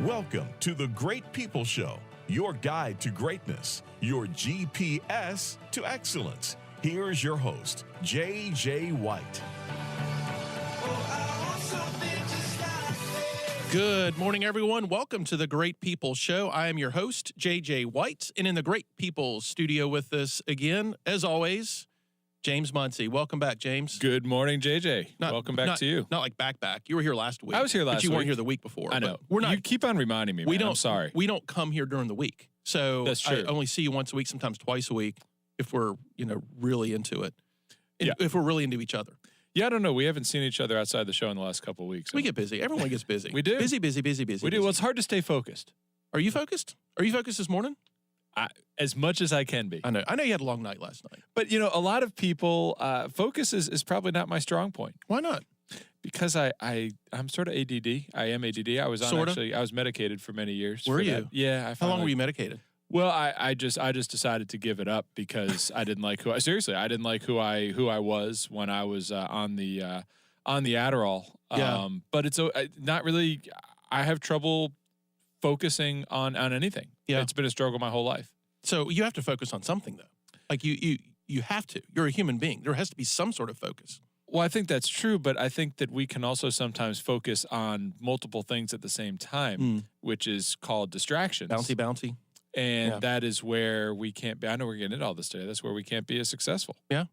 Welcome to the Great People Show, your guide to greatness, your GPS to excellence. Here's your host, J.J. White. Good morning, everyone. Welcome to the Great People Show. I am your host, J.J. White, and in the Great People studio with us again, as always, James Muncie. Welcome back, James. Good morning, JJ. Welcome back to you. Not like back. You were here last week. I was here last week. But you weren't here the week before. I know. We're not. You keep on reminding me, man. I'm sorry. We don't come here during the week. So That's true. I only see you once a week, sometimes twice a week, if we're, really into it. If we're really into each other. Yeah, I don't know. We haven't seen each other outside the show in the last couple of weeks. We get busy. Everyone gets busy. We do. Busy. We do. Well, it's hard to stay focused. Are you focused? Are you focused this morning? As much as I can be. I know you had a long night last night. But, a lot of people, focus is probably not my strong point. Why not? Because I'm sort of ADD. I am ADD. I was I was medicated for many years. Were you? That. Yeah. How long were you medicated? Well, I just decided to give it up because I didn't like I didn't like who I was when I was on the Adderall. Yeah. But it's not really. I have trouble focusing on anything. Yeah. It's been a struggle my whole life. So you have to focus on something, though. Like you have to. You're a human being. There has to be some sort of focus. Well, I think that's true, but I think that we can also sometimes focus on multiple things at the same time, which is called distractions. Bouncy. And that is where we can't be. I know we're getting into all this today. That's where we can't be as successful. Yeah.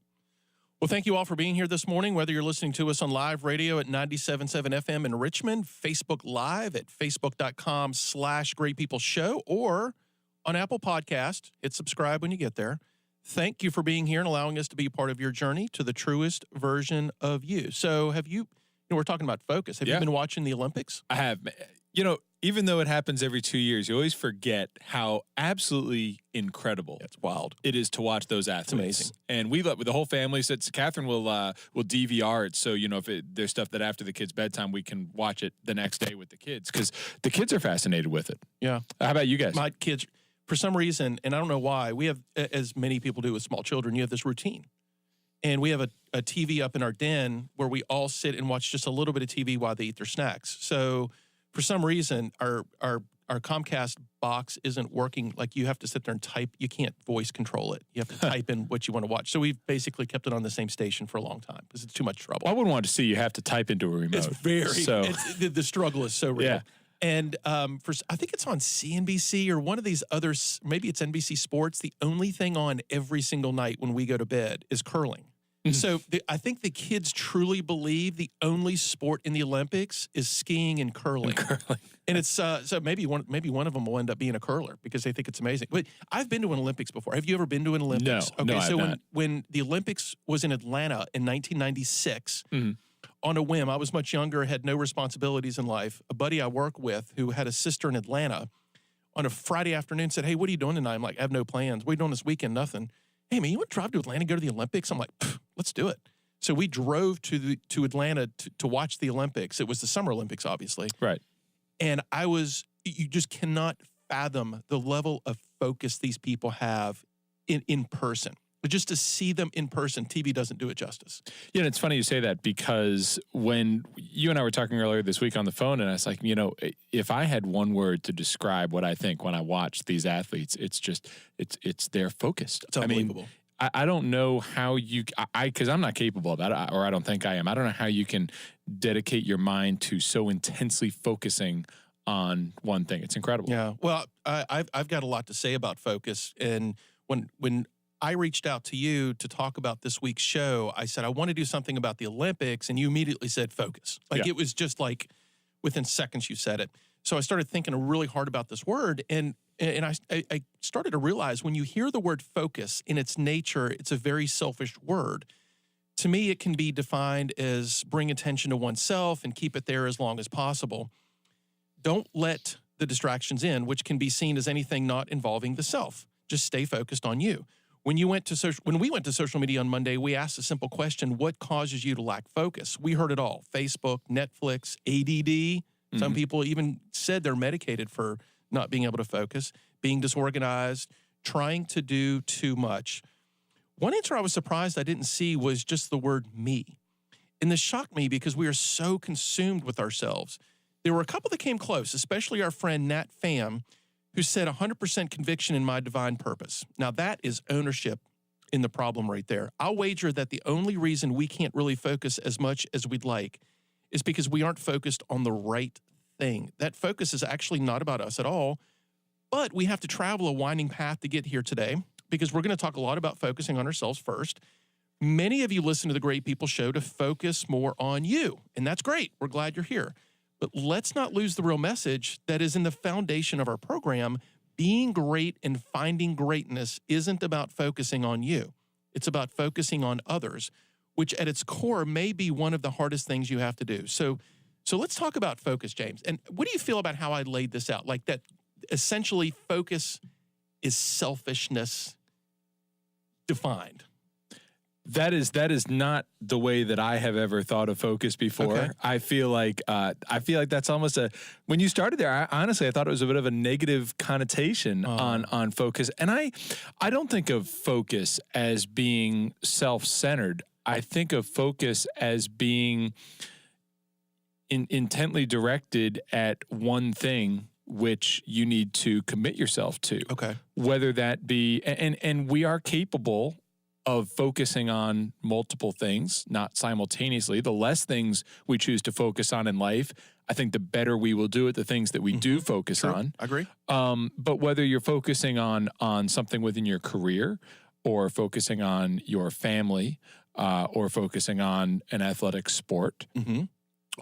Well, thank you all for being here this morning, whether you're listening to us on live radio at 97.7 FM in Richmond, Facebook Live at facebook.com/Great People Show, or on Apple Podcast. Hit subscribe when you get there. Thank you for being here and allowing us to be part of your journey to the truest version of you. So have you, we're talking about focus. Have you been watching the Olympics? I have. Even though it happens every 2 years, you always forget how absolutely incredible It's wild. it is to watch those athletes. It's amazing. And we with the whole family sits. Catherine will DVR it, so if there's stuff that after the kids' bedtime we can watch it the next day with the kids because the kids are fascinated with it. Yeah. How about you guys? My kids, for some reason, and I don't know why, we have, as many people do with small children, you have this routine. And we have a TV up in our den where we all sit and watch just a little bit of TV while they eat their snacks. So for some reason, our Comcast box isn't working. Like you have to sit there and type. You can't voice control it. You have to type in what you want to watch. So we've basically kept it on the same station for a long time because it's too much trouble. I wouldn't want to see you have to type into a remote. It's the struggle is so real. Yeah. And I think it's on CNBC or one of these others, maybe it's NBC Sports. The only thing on every single night when we go to bed is curling. So I think the kids truly believe the only sport in the Olympics is skiing and curling. And it's so maybe one of them will end up being a curler because they think it's amazing. But I've been to an Olympics before. Have you ever been to an Olympics? No, Okay, so I've not. when the Olympics was in Atlanta in 1996, on a whim, I was much younger, had no responsibilities in life. A buddy I work with who had a sister in Atlanta on a Friday afternoon said, "Hey, what are you doing tonight?" I'm like, "I have no plans. What are you doing this weekend?" "Nothing." "Hey, man, you want to drive to Atlanta and go to the Olympics?" I'm like, "Let's do it." So we drove to Atlanta to watch the Olympics. It was the Summer Olympics, obviously. Right. And you just cannot fathom the level of focus these people have in person. But just to see them in person, TV doesn't do it justice. Yeah, and it's funny you say that because when you and I were talking earlier this week on the phone, and I was like, if I had one word to describe what I think when I watch these athletes, it's they're focused. It's unbelievable. I don't know how because I'm not capable of that, or I don't think I am. I don't know how you can dedicate your mind to so intensely focusing on one thing. It's incredible. Yeah. Well, I've got a lot to say about focus, and when I reached out to you to talk about this week's show, I said, I want to do something about the Olympics. And you immediately said focus. It was just like within seconds you said it. So I started thinking really hard about this word. And I started to realize when you hear the word focus in its nature, it's a very selfish word. To me, it can be defined as bring attention to oneself and keep it there as long as possible. Don't let the distractions in, which can be seen as anything not involving the self. Just stay focused on you. When we went to social media on Monday, we asked a simple question: what causes you to lack focus? We heard it all: Facebook, Netflix, ADD. Some people even said they're medicated for not being able to focus, being disorganized, trying to do too much. One answer I was surprised I didn't see was just the word me. And this shocked me because we are so consumed with ourselves. There were a couple that came close, especially our friend Nat Pham, who said 100% conviction in my divine purpose. Now, that is ownership in the problem right there. I'll wager that the only reason we can't really focus as much as we'd like is because we aren't focused on the right thing. That focus is actually not about us at all, but we have to travel a winding path to get here today because we're going to talk a lot about focusing on ourselves first. Many of you listen to the Great People Show to focus more on you, and that's great. We're glad you're here. But let's not lose the real message that is in the foundation of our program. Being great and finding greatness isn't about focusing on you. It's about focusing on others, which at its core may be one of the hardest things you have to do. So let's talk about focus, James. And what do you feel about how I laid this out? Like that essentially focus is selfishness defined. That is not the way that I have ever thought of focus before. Okay. I feel like that's almost when you started there, honestly I thought it was a bit of a negative connotation on focus. And I don't think of focus as being self-centered. I think of focus as being intently directed at one thing which you need to commit yourself to. Okay. Whether that be and we are capable of focusing on multiple things, not simultaneously. The less things we choose to focus on in life, I think the better we will do at the things that we do focus on. I agree. But whether you're focusing on something within your career or focusing on your family or focusing on an athletic sport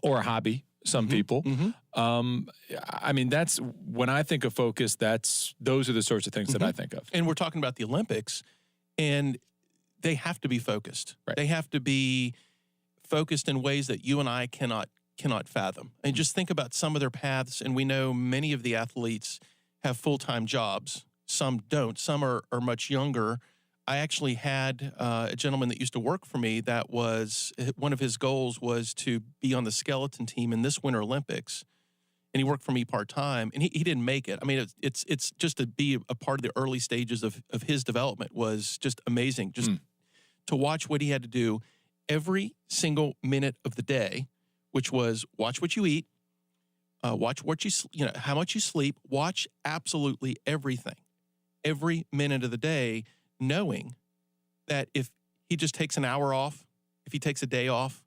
or a hobby, some people. I mean, that's when I think of focus, those are the sorts of things that I think of. And we're talking about the Olympics, and they have to be focused. Right. They have to be focused in ways that you and I cannot fathom. And just think about some of their paths, and we know many of the athletes have full-time jobs. Some don't. Some are much younger. I actually had a gentleman that used to work for me that was, one of his goals was to be on the skeleton team in this Winter Olympics. And he worked for me part-time, and he didn't make it. I mean, it's just to be a part of the early stages of his development was just amazing. Just to watch what he had to do every single minute of the day, which was watch what you eat, watch what how much you sleep, watch absolutely everything, every minute of the day, knowing that if he just takes an hour off, if he takes a day off,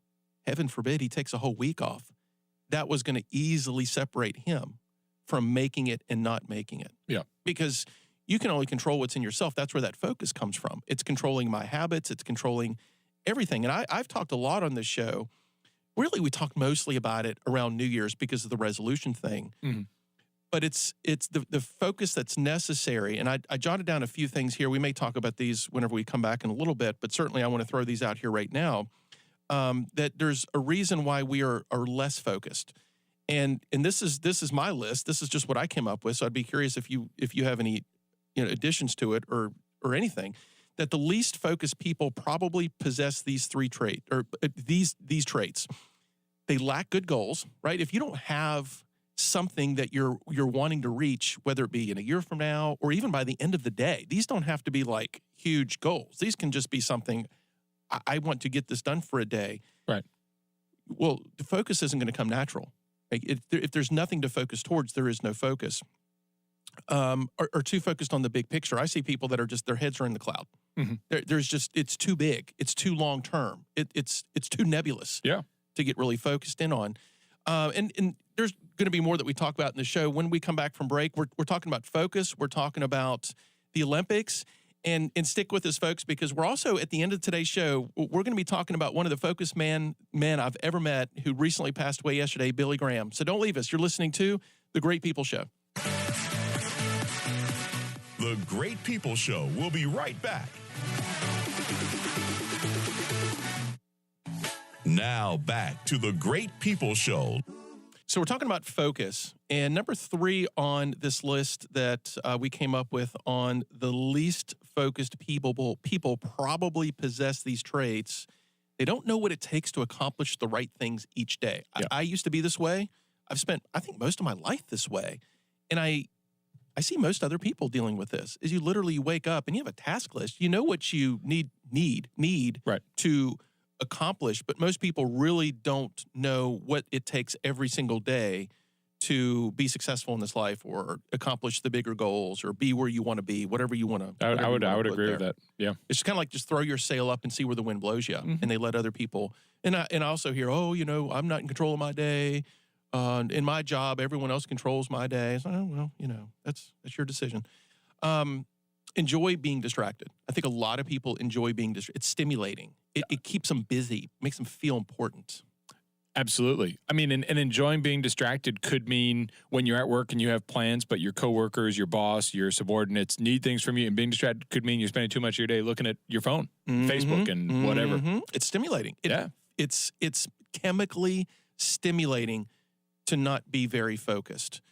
heaven forbid he takes a whole week off, that was going to easily separate him from making it and not making it. Yeah. Because you can only control what's in yourself. That's where that focus comes from. It's controlling my habits. It's controlling everything. And I've talked a lot on this show. Really, we talked mostly about it around New Year's because of the resolution thing. But it's the focus that's necessary. And I jotted down a few things here. We may talk about these whenever we come back in a little bit, but certainly I want to throw these out here right now. That there's a reason why we are less focused. And this is my list. This is just what I came up with. So I'd be curious if you have any additions to it or anything. That the least focused people probably possess these these traits. They lack good goals, right? If you don't have something that you're wanting to reach, whether it be in a year from now or even by the end of the day, these don't have to be like huge goals. These can just be something, I want to get this done for a day. Right. Well, the focus isn't going to come natural. Like if there's nothing to focus towards, there is no focus. Or too focused on the big picture. I see people that are just, their heads are in the cloud. There's just, it's too big. It's too long term. It's too nebulous to get really focused in on. And there's going to be more that we talk about in the show. When we come back from break, we're talking about focus. We're talking about the Olympics. And stick with us, folks, because we're also, at the end of today's show, we're going to be talking about one of the focused men I've ever met who recently passed away yesterday, Billy Graham. So don't leave us. You're listening to The Great People Show. The Great People Show. We'll be right back. Now back to The Great People Show. So we're talking about focus, and number 3 on this list that we came up with on the least focused people probably possess these traits. They don't know what it takes to accomplish the right things each day. Yeah. I used to be this way. I've spent, I think, most of my life this way, and I see most other people dealing with this. Is you literally wake up and you have a task list. You know what you need right. to accomplish, but most people really don't know what it takes every single day to be successful in this life or accomplish the bigger goals or be where you want to be, whatever you want to. I would agree with that. Yeah. It's just kind of like just throw your sail up and see where the wind blows you. And they let other people. And I also hear, I'm not in control of my day. In my job, everyone else controls my day. So, well, that's your decision. Enjoy being distracted. I think a lot of people enjoy being distracted. It's stimulating. It keeps them busy, makes them feel important. Absolutely. I mean, and enjoying being distracted could mean when you're at work and you have plans, but your coworkers, your boss, your subordinates need things from you, and being distracted could mean you're spending too much of your day looking at your phone, Facebook, and whatever. It's stimulating. It's chemically stimulating to not be very focused.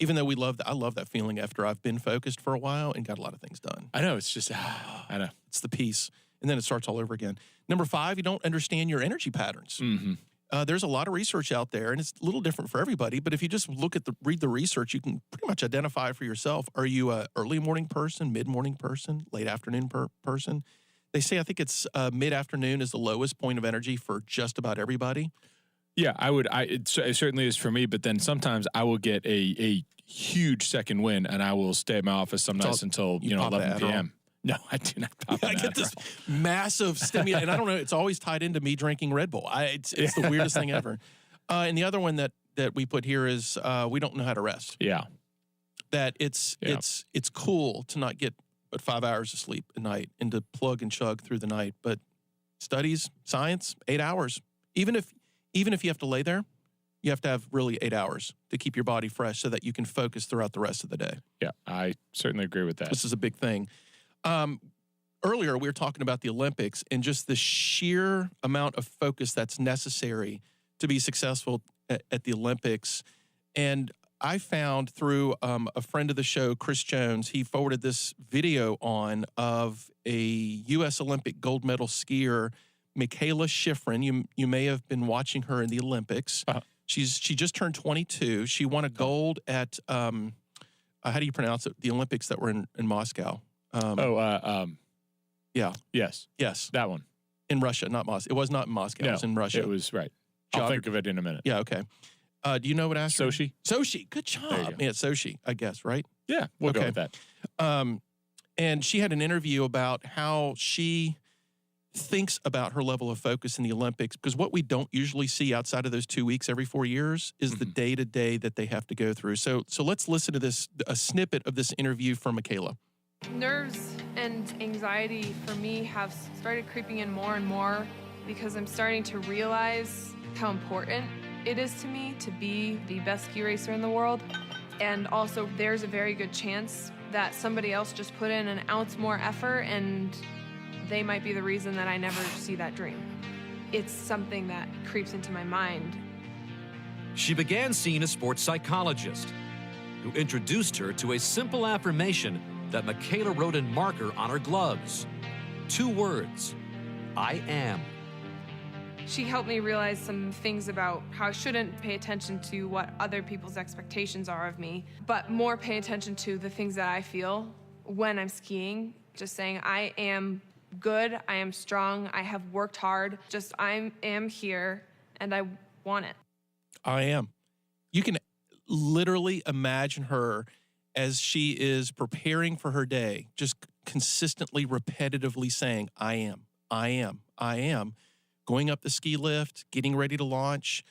Even though I love that feeling after I've been focused for a while and got a lot of things done. I know. It's just, I know. It's the peace. And then it starts all over again. Number 5, you don't understand your energy patterns. There's a lot of research out there, and it's a little different for everybody. But if you just read the research, you can pretty much identify for yourself. Are you a early morning person, mid-morning person, late afternoon person? They say, I think it's mid-afternoon is the lowest point of energy for just about everybody. Yeah, it certainly is for me, but then sometimes I will get a huge second wind, and I will stay at my office some nights until 11 p.m. No, I do not pop I get this massive stimulus, and I don't know, it's always tied into me drinking Red Bull. It's the weirdest thing ever. And the other one that we put here is we don't know how to rest. Yeah. That it's cool to not get but 5 hours of sleep a night and to plug and chug through the night. But studies, science, 8 hours. Even if you have to lay there, you have to have really 8 hours to keep your body fresh so that you can focus throughout the rest of the day. Yeah, I certainly agree with that. This is a big thing. Earlier, we were talking about the Olympics and just the sheer amount of focus that's necessary to be successful at the Olympics. And I found through a friend of the show, Chris Jones, he forwarded this video of a U.S. Olympic gold medal skier, Michaela Schifrin. You may have been watching her in the Olympics. She just turned 22. She won a gold at how do you pronounce it? The Olympics that were in Moscow. Yeah. Yes. That one. In Russia, not Moscow. It was not in Moscow. No, it was in Russia. It was right. I'll think of it in a minute. Yeah. Okay. Do you know what astronaut? Sochi. Sochi. Good job. Yeah, Sochi, I guess, right? Yeah, we'll go with that. And she had an interview about how she thinks about her level of focus in the Olympics, because what we don't usually see outside of those 2 weeks every 4 years is the day-to-day that they have to go through. So let's listen to a snippet of this interview from Michaela. Nerves and anxiety for me have started creeping in more and more because I'm starting to realize how important it is to me to be the best ski racer in the world. And also there's a very good chance that somebody else just put in an ounce more effort and they might be the reason that I never see that dream. It's something that creeps into my mind. She began seeing a sports psychologist who introduced her to a simple affirmation that Michaela wrote in marker on her gloves. 2 words, I am. She helped me realize some things about how I shouldn't pay attention to what other people's expectations are of me, but more pay attention to the things that I feel when I'm skiing. Just saying, I am good, I am strong, I have worked hard, just I am here and I want it. I am. You can literally imagine her as she is preparing for her day, just consistently, repetitively saying, I am, I am, I am, going up the ski lift, getting ready to launch.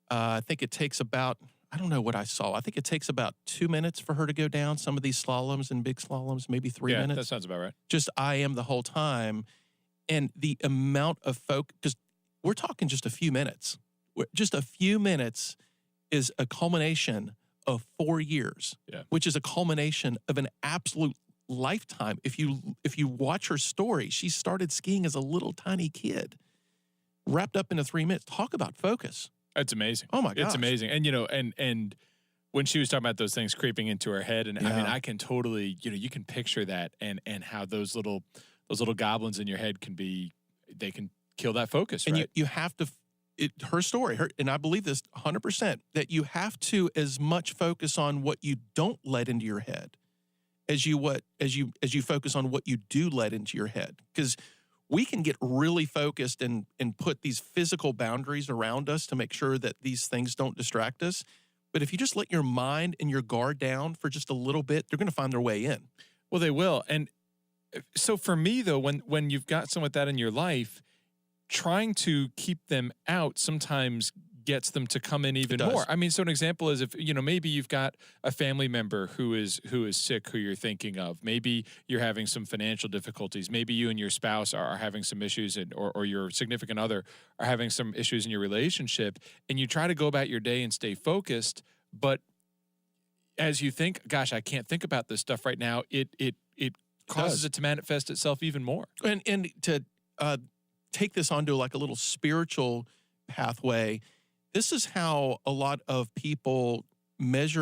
I think it takes about, I don't know what I saw. I think it takes about 2 minutes for her to go down some of these slaloms and big slaloms, maybe 3 minutes. Yeah, that sounds about right. Just I am the whole time. And the amount of focus, because we're talking just a few minutes. Just a few minutes is a culmination of 4 years, which is a culmination of an absolute lifetime. If you watch her story, she started skiing as a little tiny kid, wrapped up into 3 minutes. Talk about focus. It's amazing. Oh my gosh. It's amazing. And and when she was talking about those things creeping into her head, and I mean, I can totally, you can picture that and how those little goblins in your head they can kill that focus. And right? you have to. Her story, and I believe this 100%, that you have to as much focus on what you don't let into your head as you focus on what you do let into your head. Because we can get really focused and put these physical boundaries around us to make sure that these things don't distract us. But if you just let your mind and your guard down for just a little bit, they're going to find their way in. Well, they will. And so for me, though, when you've got someone like that in your life, trying to keep them out sometimes gets them to come in even more. I mean, so an example is if, maybe you've got a family member who is sick, who you're thinking of. Maybe you're having some financial difficulties. Maybe you and your spouse are having some issues, or your significant other are having some issues in your relationship, and you try to go about your day and stay focused. But as you think, gosh, I can't think about this stuff right now, it causes it to manifest itself even more. And to take this onto like a little spiritual pathway, this is how a lot of people manage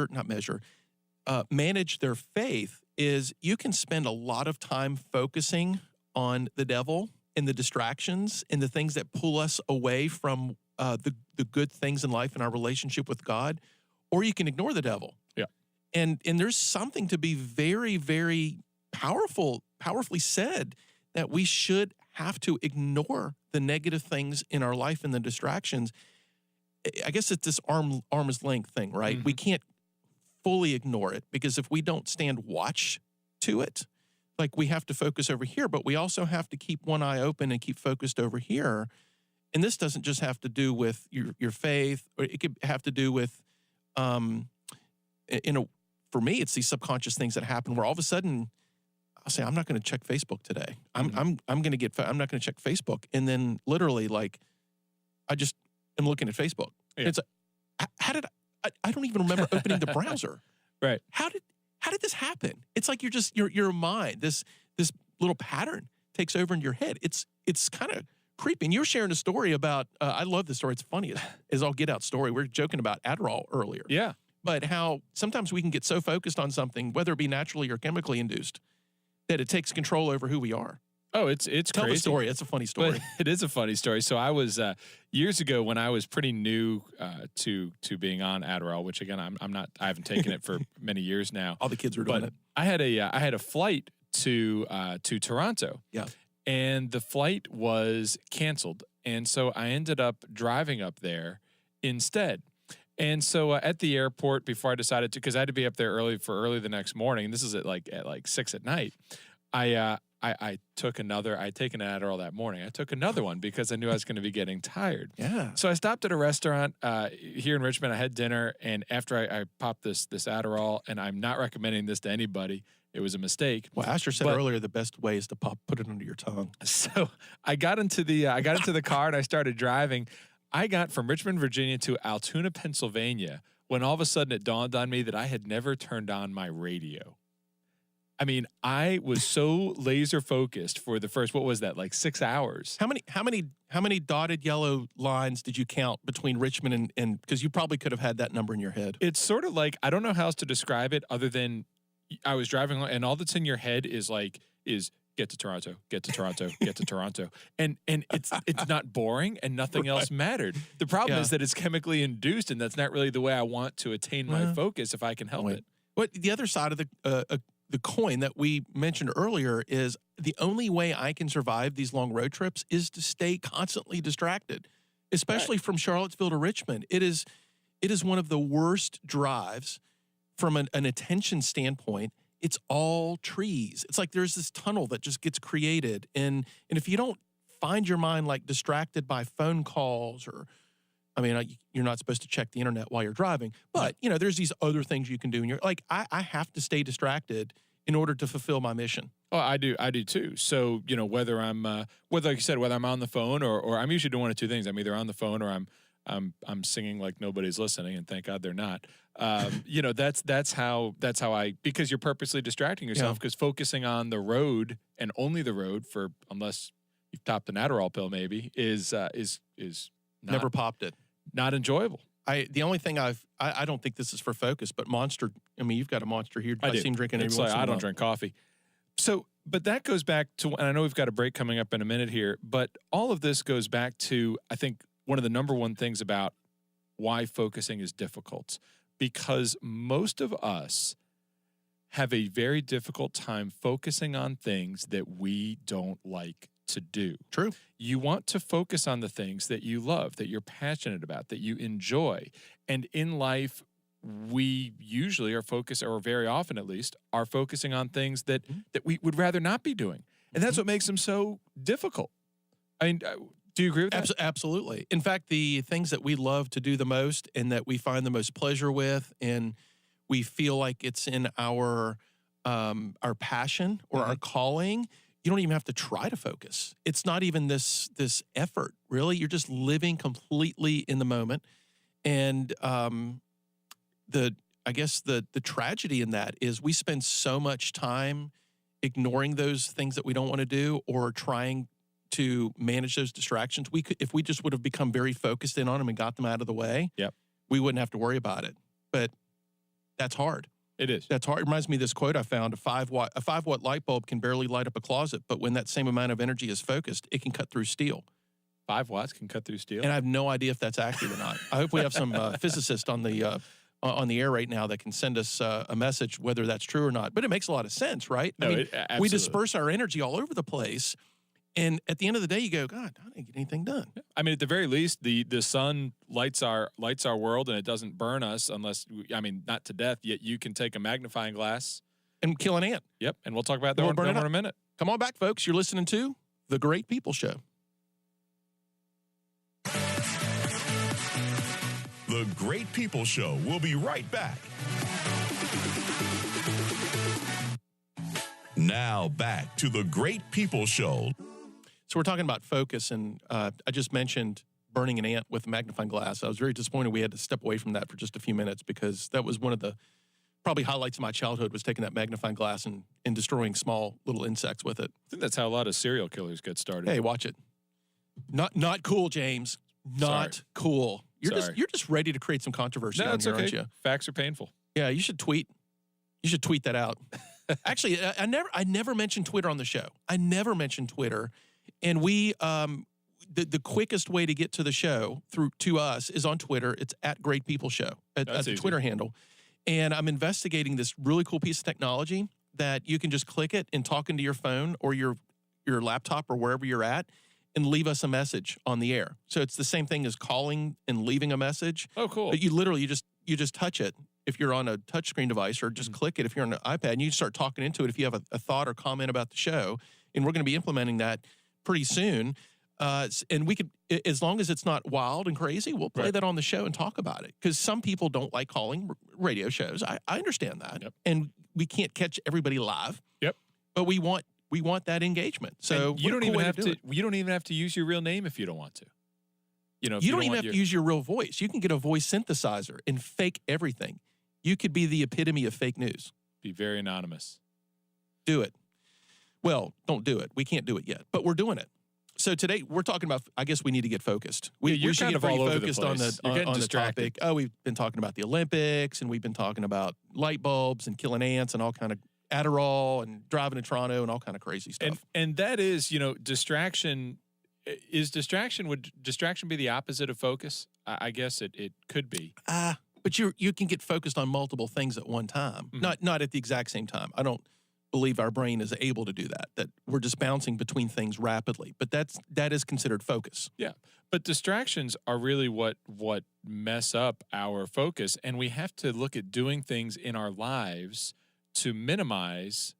their faith. Is you can spend a lot of time focusing on the devil and the distractions and the things that pull us away from the good things in life and our relationship with God, or you can ignore the devil. Yeah. And there's something to be very, very powerfully said that we should have to ignore the negative things in our life and the distractions. I guess it's this arm's length thing, right? Mm-hmm. We can't fully ignore it, because if we don't stand watch to it, like we have to focus over here, but we also have to keep one eye open and keep focused over here. And this doesn't just have to do with your faith, or it could have to do with, for me, it's these subconscious things that happen where all of a sudden I'll say, I'm not going to check Facebook today. I'm not going to check Facebook. And then literally, like, I just am looking at Facebook. Yeah. It's like, I don't even remember opening the browser. Right. How did this happen? It's like your mind, this little pattern takes over in your head. It's kind of creepy. And you were sharing a story about, I love this story. It's funny as all get out story. We were joking about Adderall earlier. Yeah. But how sometimes we can get so focused on something, whether it be naturally or chemically induced, that it takes control over who we are. Oh, it's Tell crazy. the story. It's a funny story. But it is a funny story. So I was years ago when I was pretty new to being on Adderall, which again I haven't taken it for many years now. All the kids were doing But it. I had a flight to Toronto. Yeah. And the flight was canceled, and so I ended up driving up there instead. And so at the airport, before I decided to, because I had to be up there early the next morning, and this is at like 6 at night, I took another. I'd taken an Adderall that morning. I took another one because I knew I was going to be getting tired. Yeah. So I stopped at a restaurant here in Richmond. I had dinner, and after I popped this Adderall, and I'm not recommending this to anybody. It was a mistake. Well, Asher said earlier the best way is to put it under your tongue. So I got into the car and I started driving. I got from Richmond, Virginia to Altoona, Pennsylvania, when all of a sudden it dawned on me that I had never turned on my radio. I mean, I was so laser focused for the first, what was that, like 6 hours? How many dotted yellow lines did you count between Richmond and because you probably could have had that number in your head? It's sort of like, I don't know how else to describe it other than I was driving and all that's in your head is get to Toronto, get to Toronto, get to Toronto. And it's not boring and nothing else mattered. The problem is that it's chemically induced, and that's not really the way I want to attain my focus if I can help it. But the other side of the coin that we mentioned earlier is the only way I can survive these long road trips is to stay constantly distracted, especially from Charlottesville to Richmond. It is one of the worst drives from an attention standpoint. It's all trees. It's like there's this tunnel that just gets created. And if you don't find your mind like distracted by phone calls or, I mean, you're not supposed to check the internet while you're driving, but there's these other things you can do. And you're like, I have to stay distracted in order to fulfill my mission. Oh, I do too. So, whether I'm, like you said, whether I'm on the phone or I'm usually doing one of two things. I'm either on the phone or I'm singing like nobody's listening, and thank God they're not. That's how because you're purposely distracting yourself because focusing on the road and only the road unless you've topped an Adderall pill maybe is not, Never popped it. Not enjoyable. The only thing I don't think this is for focus, but Monster. I mean, you've got a Monster here. I see him drinking. It's like I don't drink coffee. So, but that goes back to, and I know we've got a break coming up in a minute here, but all of this goes back to, I think, one of the number one things about why focusing is difficult, because most of us have a very difficult time focusing on things that we don't like to do. True. You want to focus on the things that you love, that you're passionate about, that you enjoy. And in life, we usually are focused, or very often at least, are focusing on things that we would rather not be doing. And that's what makes them so difficult. I mean, do you agree with that? Absolutely. In fact, the things that we love to do the most and that we find the most pleasure with, and we feel like it's in our passion or our calling, you don't even have to try to focus. It's not even this effort, really. You're just living completely in the moment. And I guess the tragedy in that is we spend so much time ignoring those things that we don't want to do or trying to manage those distractions. If we just would have become very focused in on them and got them out of the way, we wouldn't have to worry about it. But that's hard. It is. That's hard. It reminds me of this quote I found: a 5-watt light bulb can barely light up a closet, but when that same amount of energy is focused, it can cut through steel. 5 watts can cut through steel. And I have no idea if that's accurate or not. I hope we have some physicist on the air right now that can send us a message whether that's true or not. But it makes a lot of sense, right? No, I mean, absolutely. we disperse our energy all over the place, and at the end of the day, you go, God, I didn't get anything done. I mean, at the very least, the sun lights our world, and it doesn't burn us unless, not to death. Yet you can take a magnifying glass and kill an ant. Yep, and we'll talk about that more in a minute. Come on back, folks. You're listening to The Great People Show. The Great People Show will be right back. Now back to The Great People Show. So we're talking about focus, and I just mentioned burning an ant with a magnifying glass. I was very disappointed we had to step away from that for just a few minutes because that was one of the probably highlights of my childhood, was taking that magnifying glass and destroying small little insects with it. I think that's how a lot of serial killers get started. Hey, watch it. Not cool, James. Not cool. You're just ready to create some controversy on here, aren't you? Facts are painful. Yeah, you should tweet. You should tweet that out. Actually, I never mentioned Twitter on the show. I never mentioned Twitter, and we the quickest way to get to the show to us is on Twitter. It's at Great People Show at the Twitter handle, and I'm investigating this really cool piece of technology that you can just click it and talk into your phone or your laptop or wherever you're at, and leave us a message on the air. So it's the same thing as calling and leaving a message. Oh, cool. But you just touch it if you're on a touchscreen device, or just click it if you're on an iPad, and you start talking into it if you have a thought or comment about the show. And we're going to be implementing that pretty soon. And we could, as long as it's not wild and crazy, we'll play that on the show and talk about it. Because some people don't like calling radio shows. I understand that. Yep. And we can't catch everybody live. Yep. But we want that engagement. So you don't even have to use your real name if you don't want to. You don't even have to use your real voice. You can get a voice synthesizer and fake everything. You could be the epitome of fake news. Be very anonymous. Do it. Well, don't do it. We can't do it yet, but we're doing it. So today we're talking about, I guess we need to get focused. We should kind get of all over the focused place. on the topic. Oh, we've been talking about the Olympics, and we've been talking about light bulbs and killing ants and all kind of Adderall and driving to Toronto and all kind of crazy stuff. And that is, distraction. Would distraction be the opposite of focus? I guess it could be. But you can get focused on multiple things at one time, not at the exact same time. I don't believe our brain is able to do that we're just bouncing between things rapidly. But that is considered focus. Yeah. But distractions are really what mess up our focus, and we have to look at doing things in our lives to minimize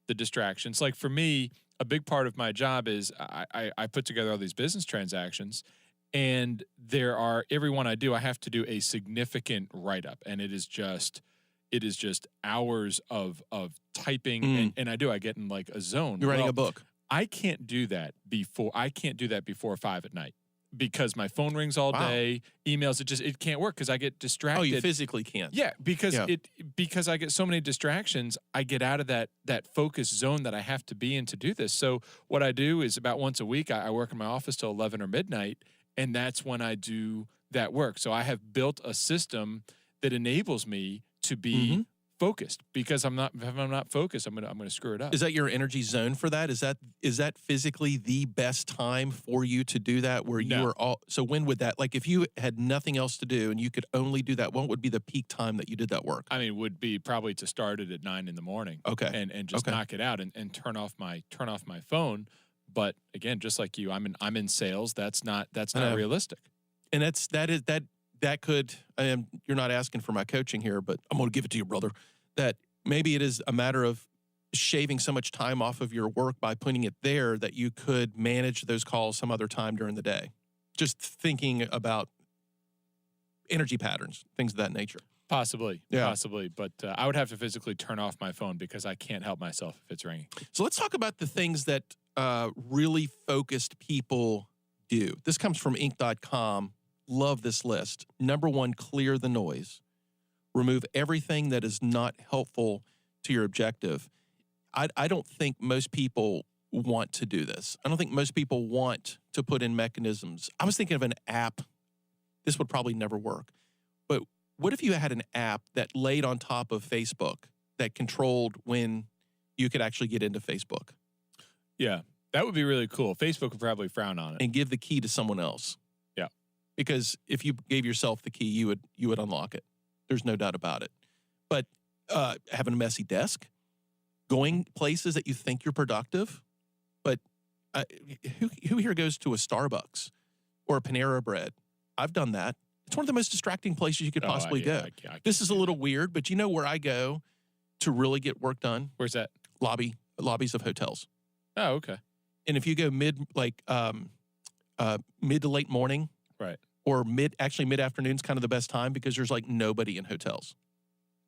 the distractions. Like for me, a big part of my job is I put together all these business transactions, and every one I do, I have to do a significant write-up, and it is just hours of typing, and I get in like a zone. You're writing a book. I can't do that before 5 at night because my phone rings all day, emails, it can't work because I get distracted. Oh, you physically can't. Yeah, because I get so many distractions, I get out of that focus zone that I have to be in to do this. So what I do is about once a week, I work in my office till 11 or midnight, and that's when I do that work. So I have built a system that enables me to be focused, because if I'm not focused, I'm gonna screw it up. Is that your energy zone for that? Is that physically the best time for you to do that? Where you are all, so when would that, like if you had nothing else to do and you could only do that, what would be the peak time that you did that work? I mean, it would be probably to start it at 9 a.m. Okay. And just knock it out and turn off my phone. But again, just like you, I'm in sales. That's not realistic. And that that could, you're not asking for my coaching here, but I'm going to give it to you, brother, that maybe it is a matter of shaving so much time off of your work by putting it there that you could manage those calls some other time during the day. Just thinking about energy patterns, things of that nature. Possibly. Yeah. But I would have to physically turn off my phone because I can't help myself if it's ringing. So let's talk about the things that really focused people do. This comes from Inc.com. Love this list. Number 1, clear the noise. Remove everything that is not helpful to your objective. I don't think most people want to do this. I don't think most people want to put in mechanisms. I was thinking of an app. This would probably never work. But what if you had an app that laid on top of Facebook that controlled when you could actually get into Facebook? Yeah, that would be really cool. Facebook would probably frown on it. And give the key to someone else. Yeah. Because if you gave yourself the key, you would unlock it. There's no doubt about it. But having a messy desk, going places that you think you're productive, but who here goes to a Starbucks or a Panera Bread? I've done that. It's one of the most distracting places you could possibly go. This is a little weird, but you know where I go to really get work done? Where's that? Lobbies of hotels. Oh, okay. And if you go mid to late morning, right, or mid-afternoon's kind of the best time because there's like nobody in hotels.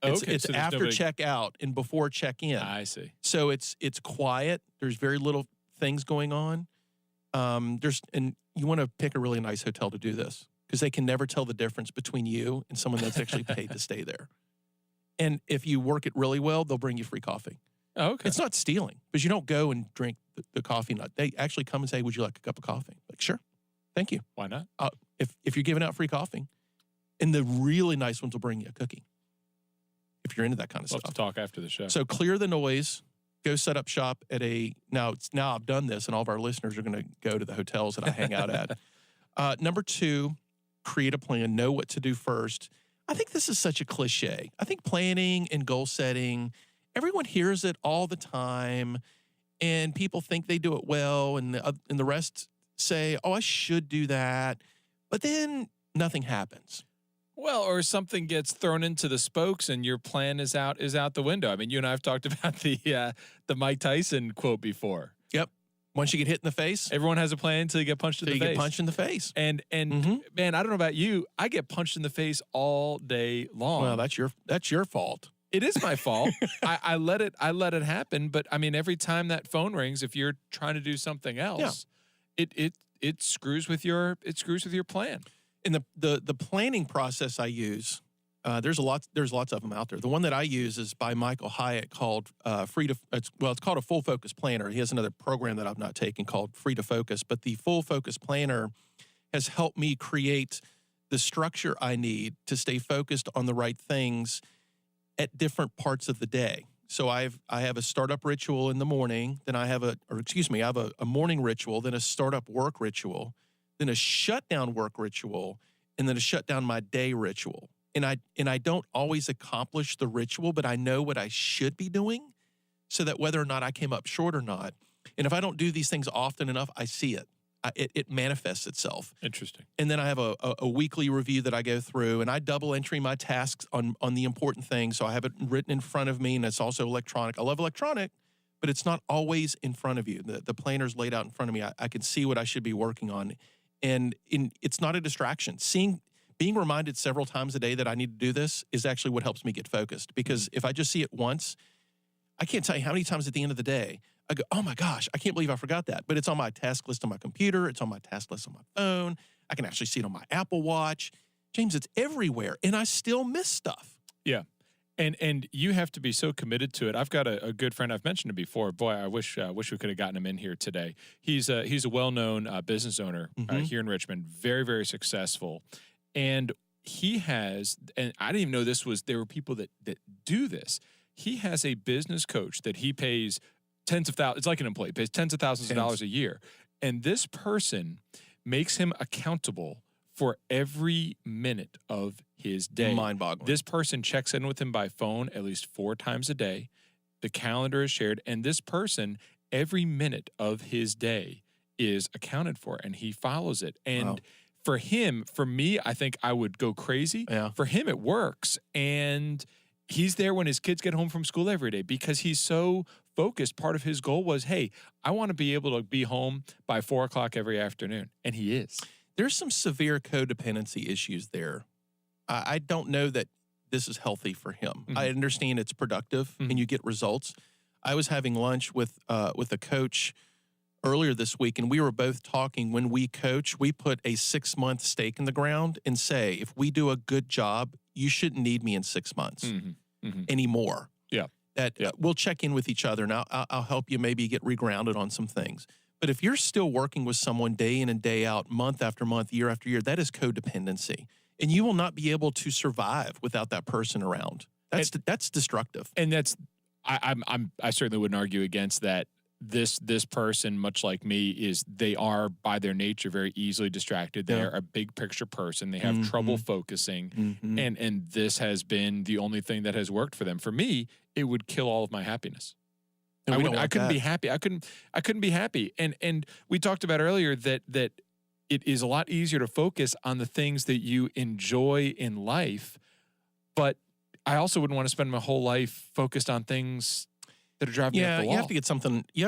It's so after nobody... checkout and before check-in. I see. So it's quiet. There's very little things going on. And you want to pick a really nice hotel to do this because they can never tell the difference between you and someone that's actually paid to stay there. And if you work it really well, they'll bring you free coffee. Oh, okay. It's not stealing because you don't go and drink the coffee nut. They actually come and say, "Would you like a cup of coffee?" Like, sure, thank you. Why not? If you're giving out free coffee, and the really nice ones will bring you a cookie. If you're into that kind of We'll stuff. have to talk after the show. So clear the noise. Go set up shop at now I've done this, and all of our listeners are going to go to the hotels that I hang out at. Number 2, create a plan. Know what to do first. I think this is such a cliche. I think planning and goal setting, everyone hears it all the time, and people think they do it well, and the rest say, "Oh, I should do that," but then nothing happens. Well, or something gets thrown into the spokes and your plan is out the window. I mean, you and I have talked about the Mike Tyson quote before. Yep. Once you get hit in the face, everyone has a plan until you get punched in the face. Get punched in the face. And man, I don't know about you, I get punched in the face all day long. Well, that's your fault. It is my fault. I let it happen. But I mean, every time that phone rings, if you're trying to do something else, it screws with your plan. In the planning process I use, there's lots of them out there. The one that I use is by Michael Hyatt called it's called a Full Focus Planner. He has another program that I've not taken called Free to Focus, but the Full Focus Planner has helped me create the structure I need to stay focused on the right things at different parts of the day. So I have a startup ritual in the morning, then I have a morning ritual, then a startup work ritual, then a shutdown work ritual, and then a shutdown my day ritual. And I don't always accomplish the ritual, but I know what I should be doing so that whether or not I came up short or not, and if I don't do these things often enough, I see it. It manifests itself. Interesting. And then I have a weekly review that I go through, and I double entry my tasks on the important things. So I have it written in front of me, and it's also electronic. I love electronic, but it's not always in front of you. The planner's laid out in front of me. I can see what I should be working on. And it's not a distraction. Being reminded several times a day that I need to do this is actually what helps me get focused. Because if I just see it once, I can't tell you how many times at the end of the day I go, "Oh my gosh, I can't believe I forgot that." But it's on my task list on my computer. It's on my task list on my phone. I can actually see it on my Apple Watch. James, it's everywhere, and I still miss stuff. Yeah. And you have to be so committed to it. I've got a good friend. I've mentioned it before. Boy, I wish we could have gotten him in here today. He's a well-known business owner here in Richmond, very, very successful. And he has, and I didn't even know there were people that do this. He has a business coach that he pays tens of thousands. It's like an employee, pays tens of thousands of dollars a year. And this person makes him accountable for every minute of his day. Mind-boggling. This person checks in with him by phone at least 4 times a day. The calendar is shared, and this person, every minute of his day is accounted for, and he follows it. And for him, for me, I think I would go crazy. Yeah. For him, it works. And he's there when his kids get home from school every day because he's so focused. Part of his goal was, hey, I want to be able to be home by 4 o'clock every afternoon. And he is. There's some severe codependency issues there. I don't know that this is healthy for him. I understand it's productive and you get results. I was having lunch with a coach earlier this week, and we were both talking. When we coach, we put a 6-month stake in the ground and say, if we do a good job, you shouldn't need me in 6 months anymore. Yeah. We'll check in with each other, and I'll help you maybe get regrounded on some things. But if you're still working with someone day in and day out, month after month, year after year, that is codependency. And you will not be able to survive without that person around. That's destructive. And that's, I certainly wouldn't argue against that. This person, much like me, they are by their nature very easily distracted. They are a big picture person. They have trouble focusing, and this has been the only thing that has worked for them. For me, it would kill all of my happiness. I couldn't be happy. I couldn't be happy. And we talked about earlier that it is a lot easier to focus on the things that you enjoy in life, but I also wouldn't want to spend my whole life focused on things that are driving me up the wall. You have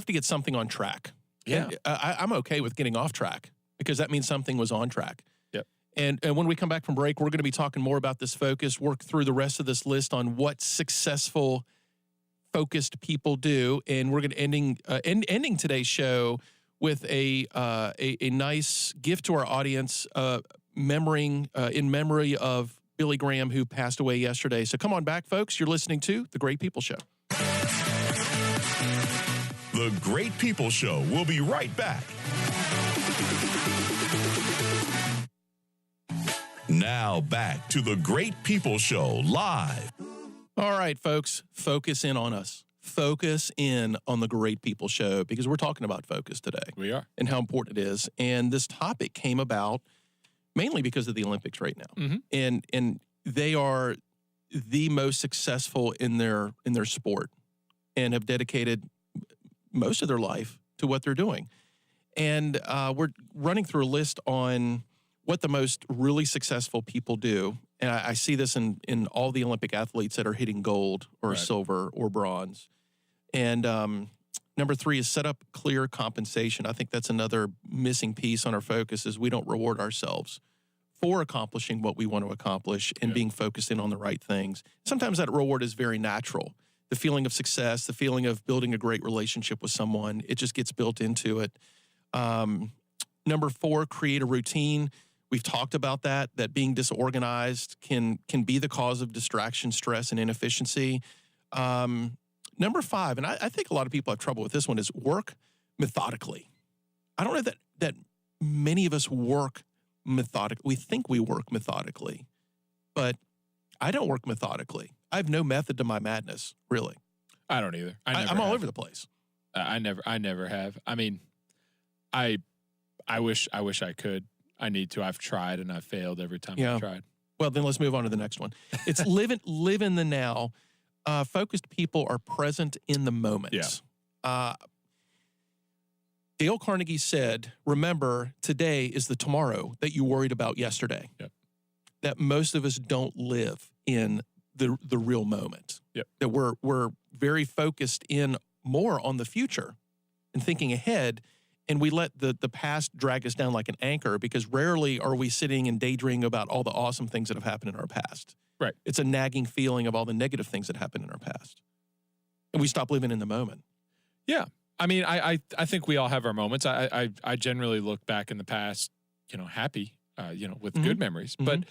to get something on track. Yeah. And I'm okay with getting off track because that means something was on track. Yep. And when we come back from break, we're going to be talking more about this focus, work through the rest of this list on what successful focused people do, and we're going to ending today's show with a nice gift to our audience, in memory of Billy Graham, who passed away yesterday. So come on back, folks. You're listening to The Great People Show. The Great People Show will be right back. Now back to The Great People Show live. All right, folks, focus in on us. Focus in on The Great People Show because we're talking about focus today. We are. And how important it is. And this topic came about mainly because of the Olympics right now. And they are the most successful in their sport and have dedicated most of their life to what they're doing. And we're running through a list on what the most really successful people do. And I see this in all the Olympic athletes that are hitting gold or silver or bronze. And number 3 is set up clear compensation. I think that's another missing piece on our focus is we don't reward ourselves for accomplishing what we want to accomplish and being focused in on the right things. Sometimes that reward is very natural. The feeling of success, the feeling of building a great relationship with someone, it just gets built into it. Number 4, create a routine. We've talked about that being disorganized can be the cause of distraction, stress, and inefficiency. Number 5, and I think a lot of people have trouble with this one, is work methodically. I don't know that many of us work methodically. We think we work methodically, but I don't work methodically. I have no method to my madness, really. I don't either. I'm all over the place. I never have. I mean, I wish I could. I need to. I've tried and I've failed every time I've tried. Well, then let's move on to the next one. It's live in the now. Focused people are present in the moment. Yeah. Dale Carnegie said, remember, today is the tomorrow that you worried about yesterday. Yep. That most of us don't live in the real moment. Yep. That we're very focused in more on the future and thinking ahead, and we let the past drag us down like an anchor because rarely are we sitting and daydreaming about all the awesome things that have happened in our past. Right. It's a nagging feeling of all the negative things that happened in our past. And we stop living in the moment. Yeah. I mean, I think we all have our moments. I generally look back in the past, happy, with good memories. But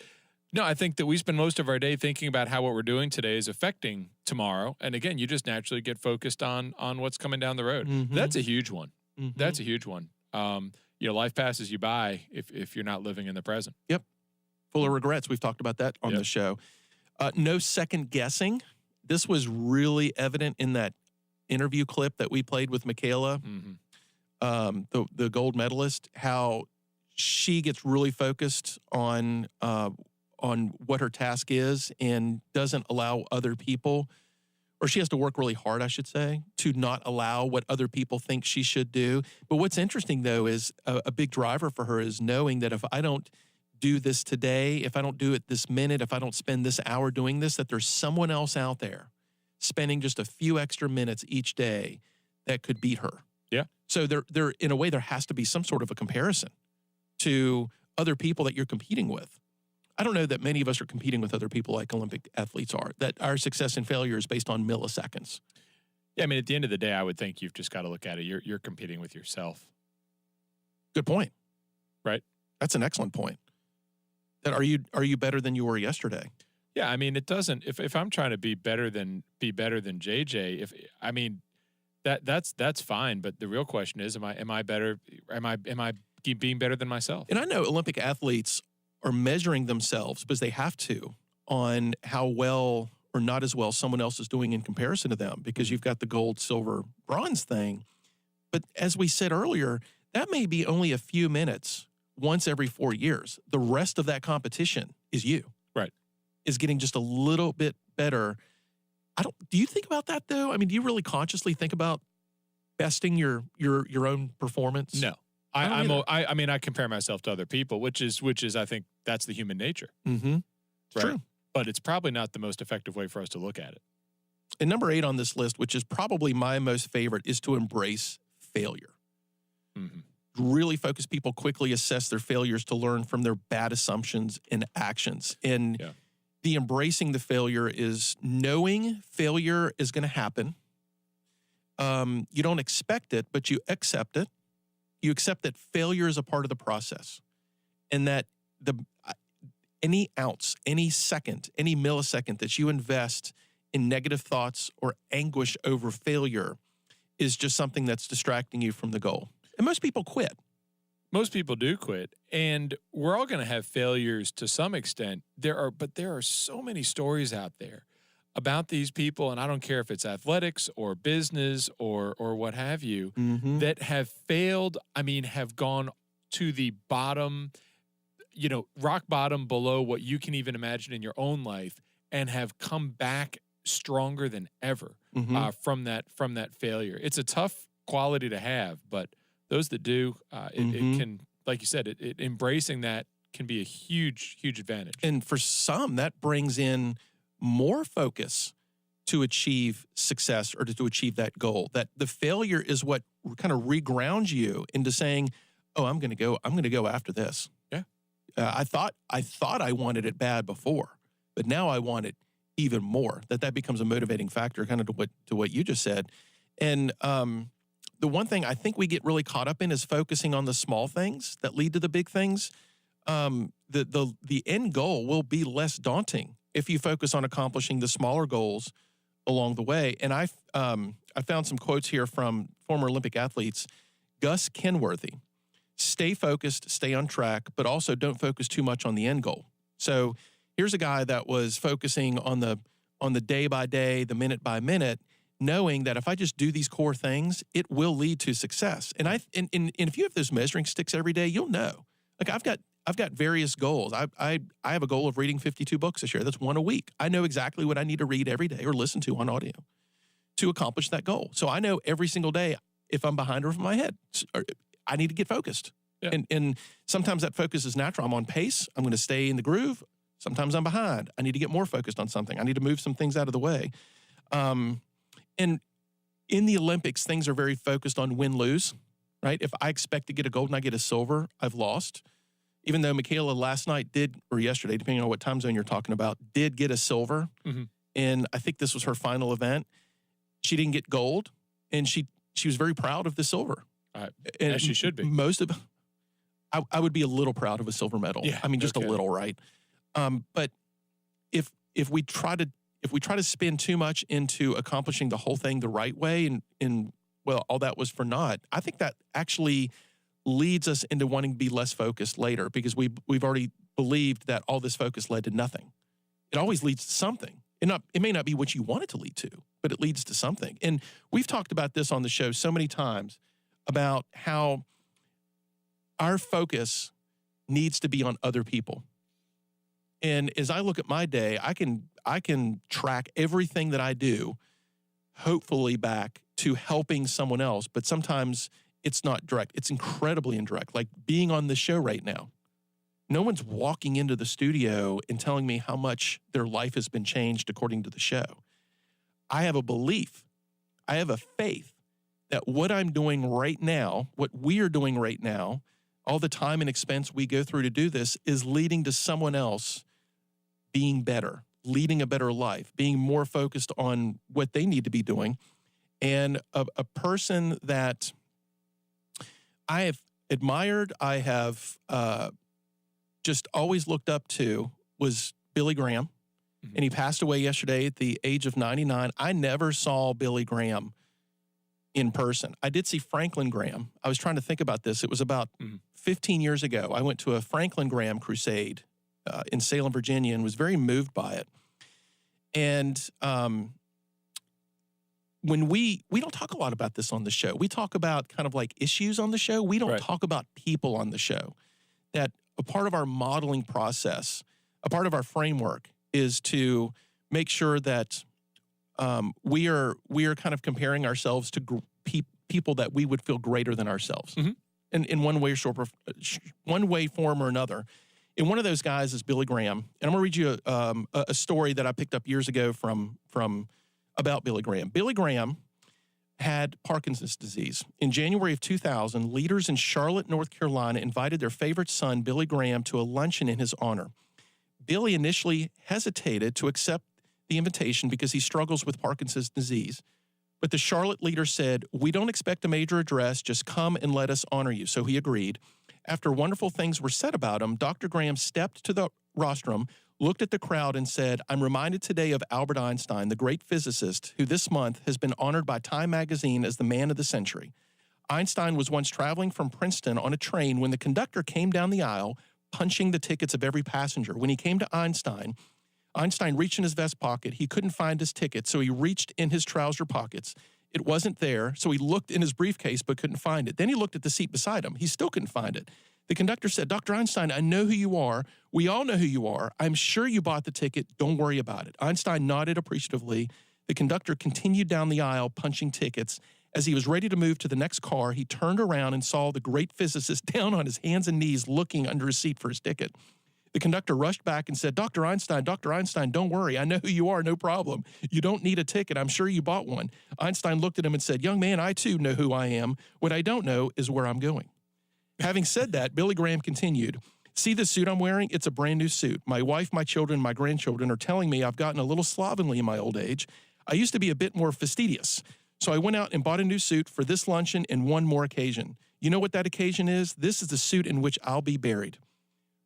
no, I think that we spend most of our day thinking about how what we're doing today is affecting tomorrow. And again, you just naturally get focused on what's coming down the road. That's a huge one. That's a huge one. Life passes you by if you're not living in the present. Yep. Full of regrets. We've talked about that on the show. No second guessing. This was really evident in that interview clip that we played with Michaela, the gold medalist, how she gets really focused on what her task is and doesn't allow other people, or she has to work really hard, I should say, to not allow what other people think she should do. But what's interesting, though, is a big driver for her is knowing that if I don't do this today, if I don't do it this minute, if I don't spend this hour doing this, that there's someone else out there spending just a few extra minutes each day that could beat her. Yeah. So there in a way, there has to be some sort of a comparison to other people that you're competing with. I don't know that many of us are competing with other people like Olympic athletes are, that our success and failure is based on milliseconds. Yeah, I mean, at the end of the day, I would think you've just got to look at it. You're competing with yourself. Good point. Right. That's an excellent point. That are you better than you were yesterday? Yeah, I mean, it doesn't. If I'm trying to be better than JJ, that's fine. But the real question is, am I better? Am I being better than myself? And I know Olympic athletes are measuring themselves because they have to on how well or not as well someone else is doing in comparison to them, because you've got the gold, silver, bronze thing. But as we said earlier, that may be only a few minutes once every 4 years. The rest of that competition is you. Right. Is getting just a little bit better. Do you think about that though? I mean, do you really consciously think about besting your own performance? No. I mean, I compare myself to other people, which is I think that's the human nature. Mm-hmm. Right? True. But it's probably not the most effective way for us to look at it. And number 8 on this list, which is probably my most favorite, is to embrace failure. Mm-hmm. Really focus people quickly assess their failures to learn from their bad assumptions and actions. And the embracing the failure is knowing failure is going to happen. You don't expect it, but you accept it. You accept that failure is a part of the process, and that any ounce, any second, any millisecond that you invest in negative thoughts or anguish over failure is just something that's distracting you from the goal. And most people quit. Most people do quit, and we're all going to have failures to some extent. But there are so many stories out there about these people, and I don't care if it's athletics or business or what have you, that have failed. I mean, have gone to the bottom, rock bottom below what you can even imagine in your own life, and have come back stronger than ever from that failure. It's a tough quality to have, but those that do, it can, like you said, it embracing that can be a huge, huge advantage. And for some, that brings in more focus to achieve success or to achieve that goal. That the failure is what kind of regrounds you into saying, "Oh, I'm going to go after this." Yeah, I thought I wanted it bad before, but now I want it even more. That becomes a motivating factor, kind of to what you just said. And the one thing I think we get really caught up in is focusing on the small things that lead to the big things. The end goal will be less daunting if you focus on accomplishing the smaller goals along the way. And I found some quotes here from former Olympic athletes. Gus Kenworthy: stay focused, stay on track, but also don't focus too much on the end goal. So here's a guy that was focusing on the day by day, the minute by minute, knowing that if I just do these core things, it will lead to success. And if you have those measuring sticks every day, you'll know. Like I've got various goals. I have a goal of reading 52 books this year. That's one a week. I know exactly what I need to read every day or listen to on audio to accomplish that goal. So I know every single day if I'm behind or if I'm ahead. I need to get focused. Yeah. And sometimes that focus is natural. I'm on pace. I'm going to stay in the groove. Sometimes I'm behind. I need to get more focused on something. I need to move some things out of the way. And in the Olympics, things are very focused on win-lose, right? If I expect to get a gold and I get a silver, I've lost. Even though Michaela last night or yesterday, depending on what time zone you're talking about, did get a silver. Mm-hmm. And I think this was her final event. She didn't get gold, and she was very proud of the silver. As she should be. I would be a little proud of a silver medal. Yeah, I mean, just a little, right? But if we try to spin too much into accomplishing the whole thing the right way, and all that was for naught, I think that actually leads us into wanting to be less focused later, because we've already believed that all this focus led to nothing. It always leads to something. It may not be what you want it to lead to, but it leads to something. And we've talked about this on the show so many times about how our focus needs to be on other people. And as I look at my day, I can track everything that I do, hopefully back to helping someone else. But sometimes it's not direct. It's incredibly indirect. Like being on the show right now. no one's walking into the studio and telling me how much their life has been changed according to the show. I have a belief, I have a faith that what I'm doing right now, what we are doing right now, all the time and expense we go through to do this is leading to someone else being better, leading a better life, being more focused on what they need to be doing. And a person that I have admired, I have just always looked up to was Billy Graham. And he passed away yesterday at the age of 99. I never saw Billy Graham in person. I did see Franklin Graham. I was trying to think about this. It was about 15 years ago. I went to a Franklin Graham crusade in Salem, Virginia, and was very moved by it. And when we don't talk a lot about this on the show. We talk about kind of like issues on the show. We don't talk about people on the show. That a part of our modeling process, a part of our framework is to make sure that we are kind of comparing ourselves to people that we would feel greater than ourselves, in one way, form, or another. And one of those guys is Billy Graham. And I'm going to read you a story that I picked up years ago from about Billy Graham. Billy Graham had Parkinson's disease. In January of 2000, leaders in Charlotte, North Carolina, invited their favorite son, Billy Graham, to a luncheon in his honor. Billy initially hesitated to accept the invitation because he struggles with Parkinson's disease. But the Charlotte leader said, "We don't expect a major address, just come and let us honor you." So he agreed. After wonderful things were said about him, Dr. Graham stepped to the rostrum, looked at the crowd and said, "I'm reminded today of Albert Einstein, the great physicist, who this month has been honored by Time magazine as the man of the century. Einstein was once traveling from Princeton on a train when the conductor came down the aisle, punching the tickets of every passenger. When he came to Einstein reached in his vest pocket. He couldn't find his ticket, so he reached in his trouser pockets. It wasn't there, so he looked in his briefcase but couldn't find it. Then he looked at the seat beside him. He still couldn't find it. The conductor said, "Dr. Einstein, I know who you are. We all know who you are. I'm sure you bought the ticket. Don't worry about it." Einstein nodded appreciatively. The conductor continued down the aisle, punching tickets. As he was ready to move to the next car, he turned around and saw the great physicist down on his hands and knees looking under his seat for his ticket. The conductor rushed back and said, Dr. Einstein, don't worry. I know who you are, no problem. You don't need a ticket. I'm sure you bought one." Einstein looked at him and said, "Young man, I too know who I am. What I don't know is where I'm going." Having said that, Billy Graham continued, "See this suit I'm wearing? It's a brand new suit. My wife, my children, my grandchildren are telling me I've gotten a little slovenly in my old age. I used to be a bit more fastidious. So I went out and bought a new suit for this luncheon and one more occasion. You know what that occasion is? This is the suit in which I'll be buried.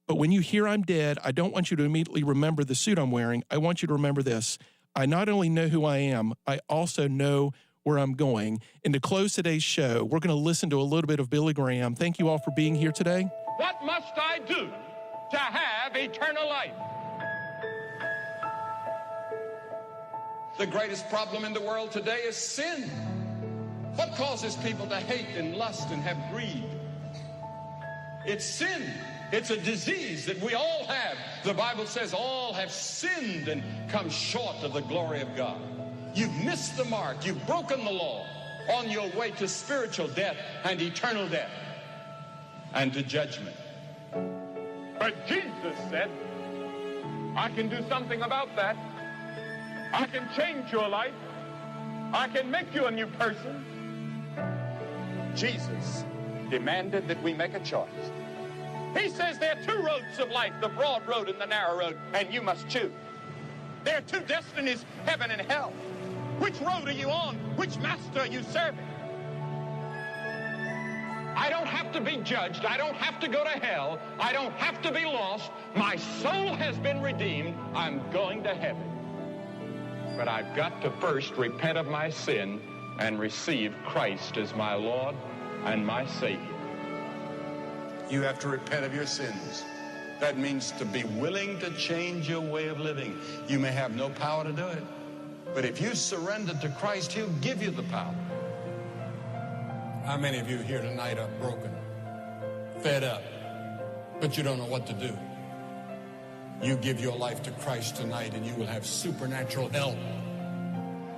But when you hear I'm dead, I don't want you to immediately remember the suit I'm wearing. I want you to remember this. I not only know who I am, I also know where I'm going." And to close today's show, we're going to listen to a little bit of Billy Graham. Thank you all for being here today. What must I do to have eternal life? The greatest problem in the world today is sin. What causes people to hate and lust and have greed? It's sin. It's a disease that we all have. The Bible says all have sinned and come short of the glory of God. You've missed the mark. You've broken the law on your way to spiritual death and eternal death and to judgment. But Jesus said, I can do something about that. I can change your life. I can make you a new person. Jesus demanded that we make a choice. He says there are two roads of life, the broad road and the narrow road, and you must choose. There are two destinies, heaven and hell. Which road are you on? Which master are you serving? I don't have to be judged. I don't have to go to hell. I don't have to be lost. My soul has been redeemed. I'm going to heaven. But I've got to first repent of my sin and receive Christ as my Lord and my Savior. You have to repent of your sins. That means to be willing to change your way of living. You may have no power to do it, but if you surrender to Christ, He'll give you the power. How many of you here tonight are broken, fed up, but you don't know what to do? You give your life to Christ tonight and you will have supernatural help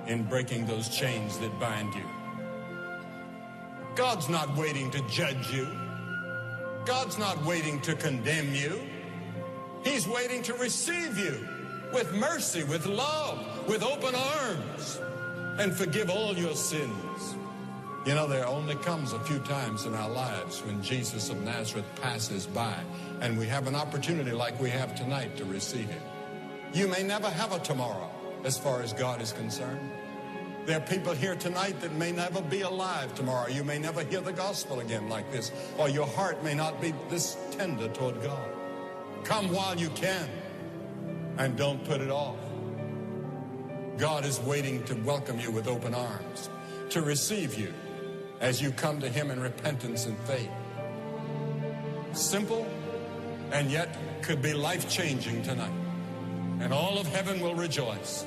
in breaking those chains that bind you. God's not waiting to judge you. God's not waiting to condemn you. He's waiting to receive you with mercy, with love, with open arms, and forgive all your sins. You know, there only comes a few times in our lives when Jesus of Nazareth passes by, and we have an opportunity like we have tonight to receive him. You may never have a tomorrow as far as God is concerned. There are people here tonight that may never be alive tomorrow. You may never hear the gospel again like this, or your heart may not be this tender toward God. Come while you can, and don't put it off. God is waiting to welcome you with open arms, to receive you as you come to him in repentance and faith. Simple, and yet could be life-changing tonight. And all of heaven will rejoice.